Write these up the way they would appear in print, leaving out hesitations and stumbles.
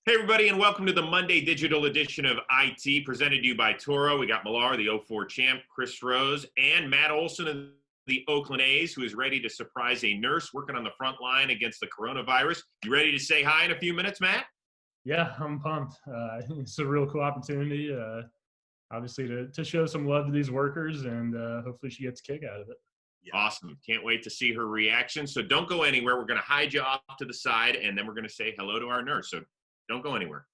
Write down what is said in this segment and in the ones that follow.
Hey, everybody, and welcome to the Monday digital edition of IT, presented to you by Toro. We got Millar, the 04 champ, Chris Rose, and Matt Olson of the Oakland A's, who is ready to surprise a nurse working on the front line against the coronavirus. You ready to say hi in a few minutes, Matt? Yeah, I'm pumped. It's a real cool opportunity, obviously, to show some love to these workers, and hopefully she gets a kick out of it. Awesome. Can't wait to see her reaction. So don't go anywhere. We're going to hide you off to the side, and then we're going to say hello to our nurse. So don't go anywhere.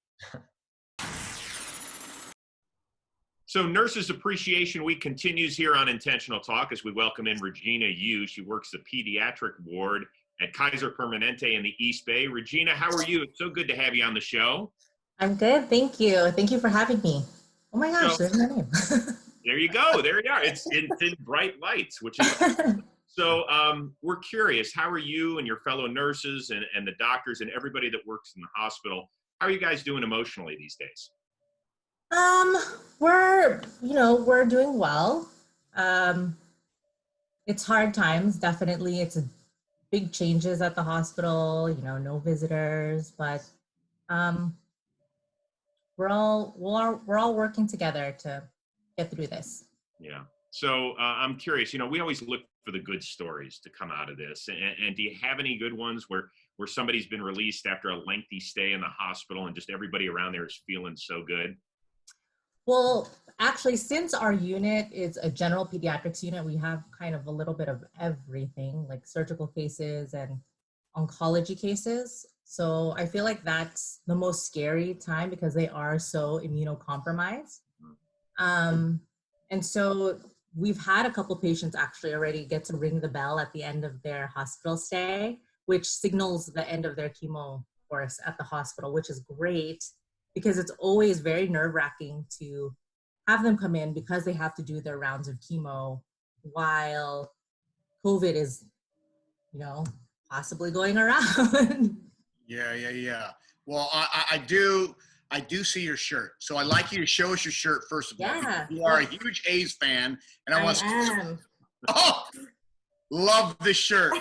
So Nurses Appreciation Week continues here on Intentional Talk as we welcome in Regina Yu. She works the Pediatric ward at Kaiser Permanente in the East Bay. Regina, how are you? It's so good to have you on the show. I'm good, thank you. Thank you for having me. Oh my gosh, there's my name. There you go. There you are. It's in bright lights, which is awesome. So we're curious, how are you and your fellow nurses and the doctors and everybody that works in the hospital, how are you guys doing emotionally these days? We're doing well. It's hard times, definitely. It's big changes at the hospital, no visitors, but we're all working together to get through this. Yeah. So I'm curious, we always look for the good stories to come out of this. And do you have any good ones where somebody's been released after a lengthy stay in the hospital and just everybody around there is feeling so good? Well, actually, since our unit is a general pediatrics unit, we have kind of a little bit of everything, like surgical cases and oncology cases. So I feel like that's the most scary time because they are so immunocompromised. And so we've had a couple patients actually already get to ring the bell at the end of their hospital stay, which signals the end of their chemo course at the hospital, which is great because it's always very nerve-wracking to have them come in because they have to do their rounds of chemo while COVID is, possibly going around. Yeah. Well, I do see your shirt. So I'd like you to show us your shirt first of all. Yeah. You are a huge A's fan. And I want to love this shirt.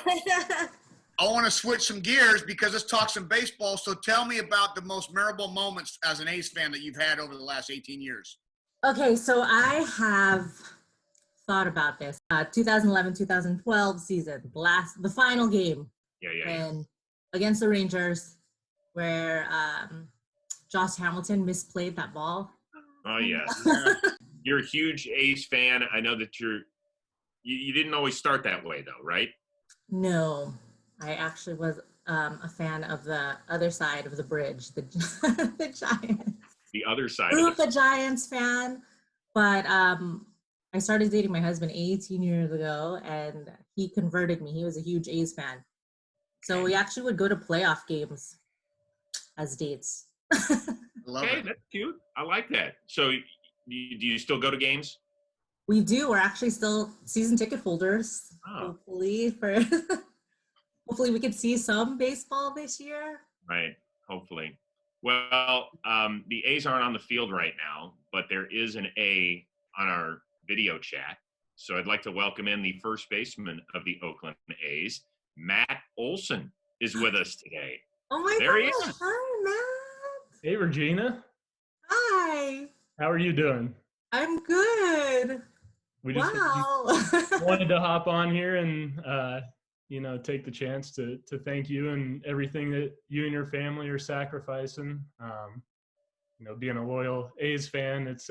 I want to switch some gears because let's talk some baseball. So tell me about the most memorable moments as an A's fan that you've had over the last 18 years. Okay, so I have thought about this. 2011-2012 season, the final game. Yeah. And against the Rangers, where Josh Hamilton misplayed that ball. Oh, yes. You're a huge A's fan. I know that you didn't always start that way, though, right? No, I actually was a fan of the other side of the bridge, the Giants. The other side. Grew up a Giants fan, but I started dating my husband 18 years ago, and he converted me. He was a huge A's fan. So we actually would go to playoff games as dates. Okay, that's cute. I like that. So do you still go to games? We do. We're actually still season ticket holders. Oh. Hopefully we could see some baseball this year. Right, hopefully. Well, the A's aren't on the field right now, but there is an A on our video chat. So I'd like to welcome in the first baseman of the Oakland A's. Matt Olson is with us today. Oh my there gosh. He is. Hi, Matt. Hey, Regina. Hi. How are you doing? I'm good. We just wanted to hop on here and, take the chance to thank you and everything that you and your family are sacrificing. Being a loyal A's fan, it's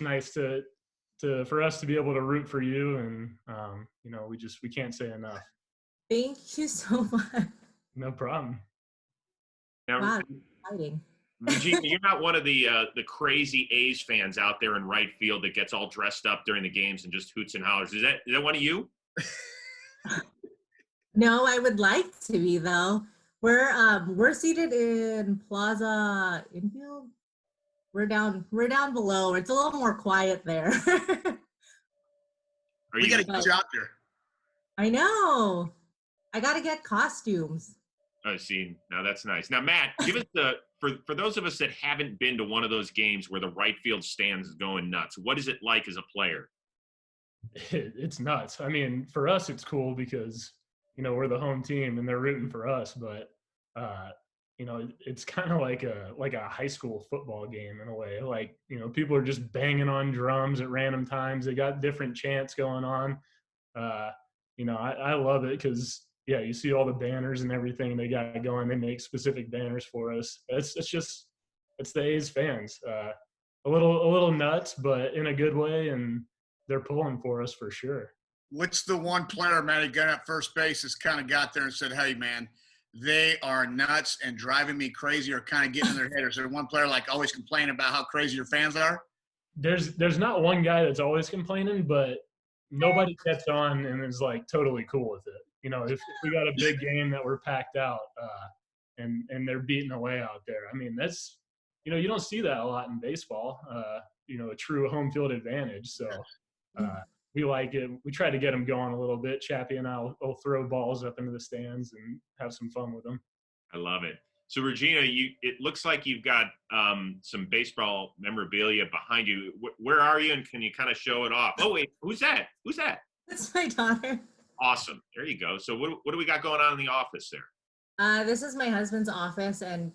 nice for us to be able to root for you, and we can't say enough. Thank you so much. No problem. Now, wow, exciting. Regina, you're not one of the crazy A's fans out there in right field that gets all dressed up during the games and just hoots and hollers. Is that one of you? No, I would like to be though. We're seated in Plaza Infield. We're down below. It's a little more quiet there. We got to get you out there. I know. I got to get costumes. Oh, see, now that's nice. Now, Matt, give us for those of us that haven't been to one of those games where the right field stands is going nuts, what is it like as a player? It's nuts. I mean, for us, it's cool because, we're the home team and they're rooting for us. But, it's kind of like a high school football game in a way. Like, people are just banging on drums at random times. They got different chants going on. I love it because, yeah, you see all the banners and everything they got going. They make specific banners for us. It's the A's fans. A little nuts, but in a good way, and they're pulling for us for sure. What's the one player, man, who got at first base has kind of got there and said, hey, man, they are nuts and driving me crazy, or kind of getting in their head? Or is there one player like always complaining about how crazy your fans are? There's not one guy that's always complaining, but nobody gets on and is like totally cool with it. If we got a big game that we're packed out, and they're beating away out there, I mean, that's, you don't see that a lot in baseball, a true home field advantage. So we like it. We try to get them going a little bit. Chappie and I will throw balls up into the stands and have some fun with them. I love it. So Regina, it looks like you've got some baseball memorabilia behind you. Where are you, and can you kind of show it off? Oh wait, who's that? That's my daughter. Awesome. There you go. So what do we got going on in the office there? This is my husband's office, and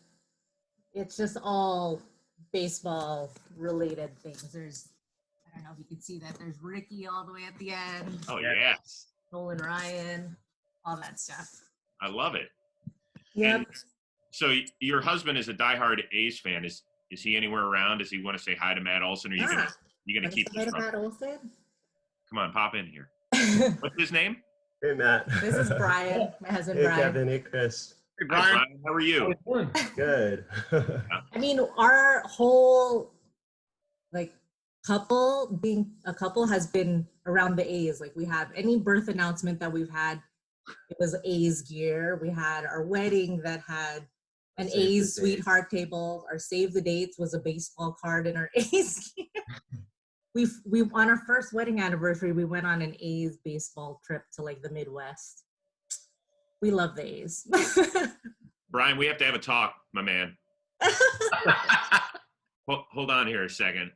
it's just all baseball related things. I don't know if you can see that. There's Ricky all the way at the end. Oh yes. Nolan Ryan, all that stuff. I love it. Yep. And so your husband is a diehard A's fan. Is he anywhere around? Does he want to say hi to Matt Olson? Or are you gonna keep this? Matt Olson? Come on, pop in here. What's his name? Hey, Matt. This is Brian, my husband, Hey, Brian. Kevin. Hey, Chris. Hey, Hi, Brian. Brian. How are you? Good. I mean, our whole being a couple has been around the A's. Like, we have any birth announcement that we've had, it was A's gear. We had our wedding that had an Save the A's Date. sweetheart table. Our save the dates was a baseball card in our A's gear. We on our first wedding anniversary, we went on an A's baseball trip to like the Midwest. We love the A's. Brian, we have to have a talk, my man. Hold on here a second.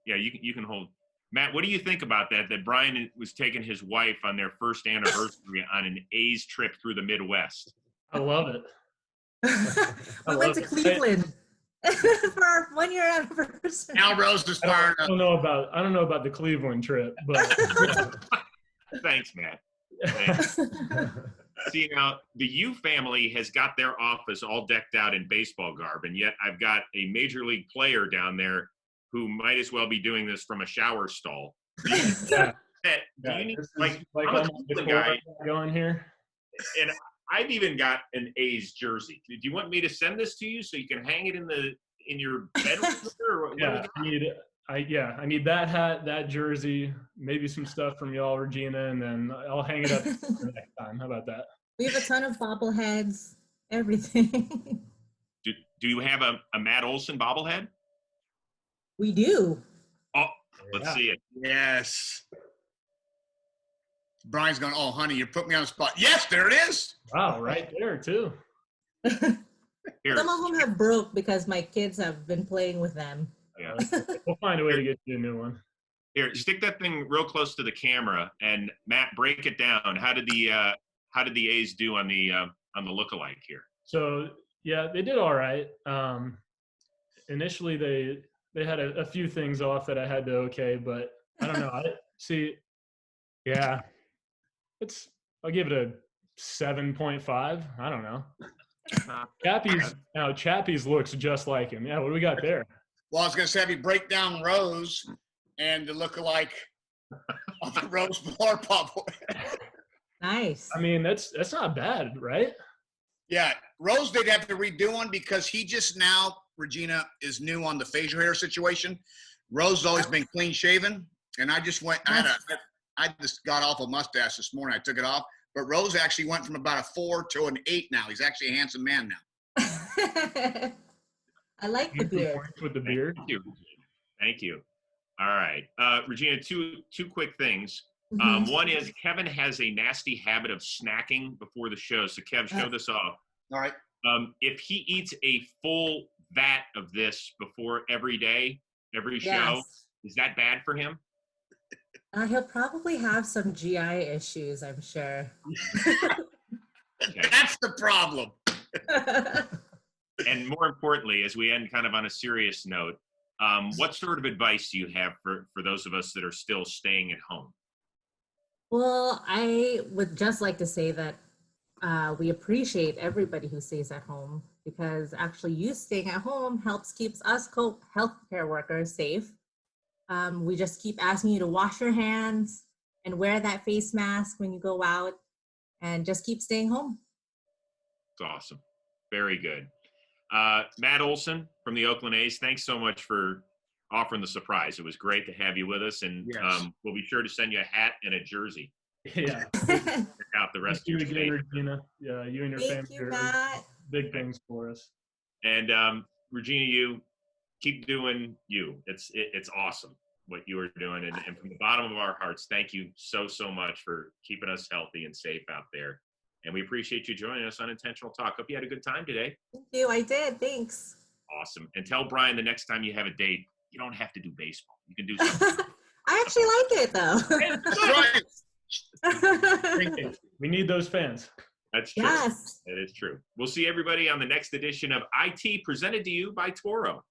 Yeah, you can hold. Matt, what do you think about that Brian was taking his wife on their first anniversary on an A's trip through the Midwest? I love it. We went to Cleveland for our 1 year anniversary. Now Rose is fired I up. don't know about the Cleveland trip, but Thanks, Matt. Thanks. See, now, the Yu family has got their office all decked out in baseball garb, and yet I've got a major league player down there who might as well be doing this from a shower stall. Do you need, like I'm a Cleveland guy going here. and I've even got an A's jersey. Do you want me to send this to you so you can hang it in your bedroom? Or what Yeah, I need that hat, that jersey, maybe some stuff from y'all, Regina, and then I'll hang it up the next time. How about that? We have a ton of bobbleheads, everything. Do you have a Matt Olson bobblehead? We do. Oh, let's see it. Yes. Brian's going, oh, honey, you put me on the spot. Yes, there it is. Wow, right there too. Here. Some of them have broke because my kids have been playing with them. Yeah. We'll find a way to get you a new one. Here, stick that thing real close to the camera, and Matt, break it down. How did the A's do on the lookalike here? So yeah, they did all right. Initially, they had a few things off that I had to okay, but I don't know. Yeah, I'll give it a 7.5. I don't know. Chappie's looks just like him. Yeah, what do we got there? Well, I was going to say, have you break down Rose and the lookalike of the Rose floor bubble. Nice. I mean, that's not bad, right? Yeah, Rose did have to redo one because he just now, Regina, is new on the facial hair situation. Rose has always been clean shaven, and I just went. I just got off a mustache this morning. I took it off, but Rose actually went from about a 4 to an 8 now. He's actually a handsome man now. I like the beard. With the beard. Thank you. All right, Regina. Two quick things. Mhm. One is Kevin has a nasty habit of snacking before the show. So Kev, show this off. All right. If he eats a full vat of this before every day, every show, Yes. is that bad for him? He'll probably have some GI issues, I'm sure. Okay. That's the problem. And more importantly, as we end kind of on a serious note, what sort of advice do you have for those of us that are still staying at home? Well, I would just like to say that we appreciate everybody who stays at home, because actually you staying at home keeps us healthcare workers safe. We just keep asking you to wash your hands and wear that face mask when you go out, and just keep staying home. It's awesome. Very good. Matt Olson from the Oakland A's, thanks so much for offering the surprise. It was great to have you with us, and Yes. we'll be sure to send you a hat and a jersey. Yeah. Check out the rest of your Thank you stay. again, Regina. Yeah, you and your Thank family you, are Matt. big things for us. And Regina, you keep doing you. It's awesome what you are doing, and from the bottom of our hearts, thank you so much for keeping us healthy and safe out there. And we appreciate you joining us on Intentional Talk. Hope you had a good time today. Thank you. I did. Thanks. Awesome. And tell Brian the next time you have a date, you don't have to do baseball. You can do something. I actually like it though. We need those fans. That's true. Yes. That is true. We'll see everybody on the next edition of IT, presented to you by Toro.